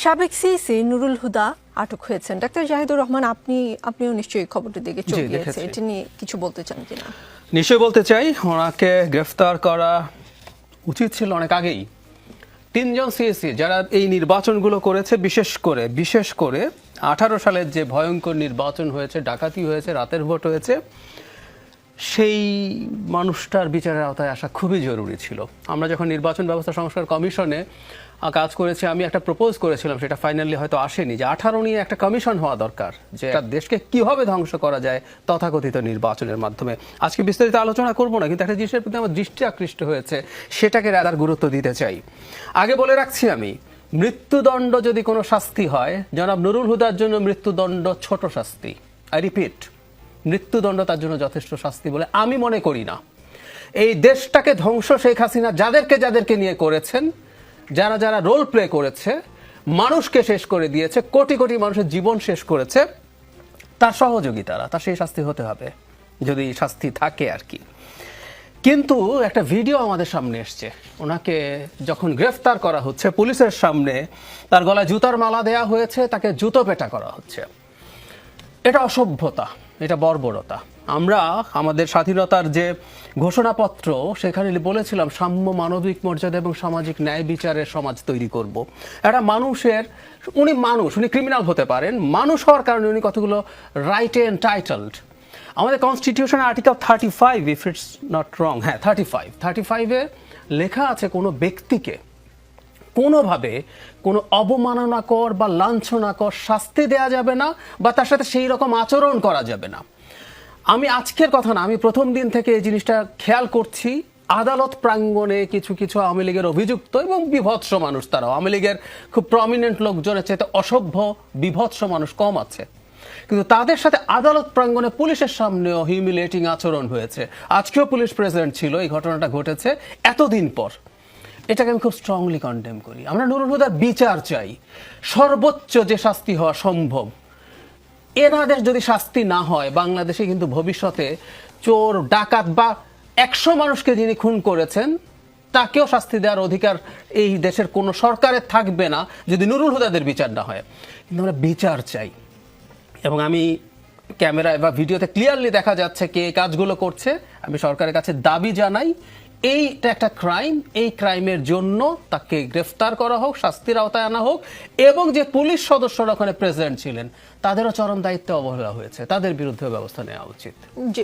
সাবেক সিইসি নুরুল হুদা আটক হয়েছেন। ডাক্তার জাহিদুর রহমান, আপনিও নিশ্চয়ই খবরটি দেখে চোখ দিয়েছে, এটা নিয়ে কিছু বলতে চান কিনা? নিশ্চয়ই বলতে চাই, ওনাকে গ্রেফতার করা উচিত ছিল অনেক আগেই। তিনজন সিইসি যারা এই নির্বাচনগুলো করেছে, বিশেষ করে 18 সালের যে ভয়ঙ্কর নির্বাচন হয়েছে, ডাকাতি হয়েছে, রাতের ভোট হয়েছে, সেই মানুষটার বিচারের আওতায় আসা খুবই জরুরি ছিল। আমরা যখন নির্বাচন ব্যবস্থা সংস্কার কমিশনে কাজ করেছি, আমি একটা প্রপোজ করেছিলাম, সেটা ফাইনালি হয়তো আসেনি, যে 18 নিয়ে একটা কমিশন হওয়া দরকার, যে একটা দেশকে কিভাবে ধ্বংস করা যায় তথাকথিত নির্বাচনের মাধ্যমে। আজকে বিস্তারিত আলোচনা করবো না, কিন্তু একটা জিনিসের প্রতি আমার দৃষ্টি আকৃষ্ট হয়েছে, সেটাকে রাদার গুরুত্ব দিতে চাই। আগে বলে রাখছি আমি, মৃত্যুদণ্ড যদি কোনো শাস্তি হয়, জনাব নুরুল হুদার জন্য মৃত্যুদণ্ড ছোট শাস্তি। আই রিপিট, মৃত্যুদণ্ড তার জন্য যথেষ্ট শাস্তি বলে আমি মনে করি না। এই দেশটাকে ধ্বংস শেখ হাসিনা যাদেরকে নিয়ে করেছেন, যারা রোল প্লে করেছে, মানুষকে শেষ করে দিয়েছে, কোটি কোটি মানুষের জীবন শেষ করেছে, তার সহযোগিতারা, তার সেই শাস্তি হতে হবে, যদি শাস্তি থাকে আর কি। কিন্তু একটা ভিডিও আমাদের সামনে এসছে, ওনাকে যখন গ্রেফতার করা হচ্ছে, পুলিশের সামনে তার গলায় জুতার মালা দেয়া হয়েছে, তাকে জুতো পেটা করা হচ্ছে। এটা অসভ্যতা, এটা বর্বরতা। আমরা আমাদের স্বাধীনতার যে ঘোষণাপত্র, সেখানে বলেছিলাম সাম্য, মানবিক মর্যাদা এবং সামাজিক ন্যায় বিচারের সমাজ তৈরি করব। একটা মানুষের, উনি ক্রিমিনাল হতে পারেন, মানুষ হওয়ার কারণে উনি কতগুলো রাইটে এন্টাইটেলড। আমাদের constitution article 35, if it's not wrong, হ্যাঁ 35-এ লেখা আছে, কোনো ব্যক্তিকে কোনোভাবে কোনো অবমাননাকর বা লাঞ্ছনাকর শাস্তি দেয়া যাবে না, বা তার সাথে সেই রকম আচরণ করা যাবে না। আমি আজকের কথা না, আমি প্রথম দিন থেকে এই জিনিসটা খেয়াল করছি। আদালত প্রাঙ্গণে কিছু আওয়ামী লীগের অভিযুক্ত এবং বিভৎস মানুষ, তারা আওয়ামী লীগের খুব প্রমিনেন্ট লোকজনের চাইতে অসভ্য বিভৎস মানুষ কম আছে, কিন্তু তাদের সাথে আদালত প্রাঙ্গণে পুলিশের সামনেও হিউমিলিয়েটিং আচরণ হয়েছে। আজকেও পুলিশ প্রেসিডেন্ট ছিল, এই ঘটনাটা ঘটেছে এতদিন পর। এটাকে আমি খুব স্ট্রংলি কন্ডেম করি। আমরা নুরুল হুদার বিচার চাই, সর্বোচ্চ যে শাস্তি হওয়া সম্ভব। এনাদের যদি শাস্তি না হয়, বাংলাদেশে কিন্তু ভবিষ্যতে চোর, ডাকাত বা 100 মানুষকে যিনি খুন করেছেন, তাকেও শাস্তি দেওয়ার অধিকার এই দেশের কোনো সরকারের থাকবে না, যদি নুরুল হুদাদের বিচার না হয়। কিন্তু আমরা বিচার চাই, এবং আমি ক্যামেরায় বা ভিডিওতে ক্লিয়ারলি দেখা যাচ্ছে কে এই কাজগুলো করছে। আমি সরকারের কাছে দাবি জানাই, এইটা একটা ক্রাইম, এই ক্রাইমের জন্য তাকে গ্রেফতার করা হোক, শাস্তির আওতায় আনা হোক, এবং যে পুলিশ সদস্যরা ওখানে প্রেজেন্ট ছিলেন, তাদেরও চরম দায়িত্বে অবহেলা হয়েছে, তাদের বিরুদ্ধে ব্যবস্থা নেওয়া উচিত। জি।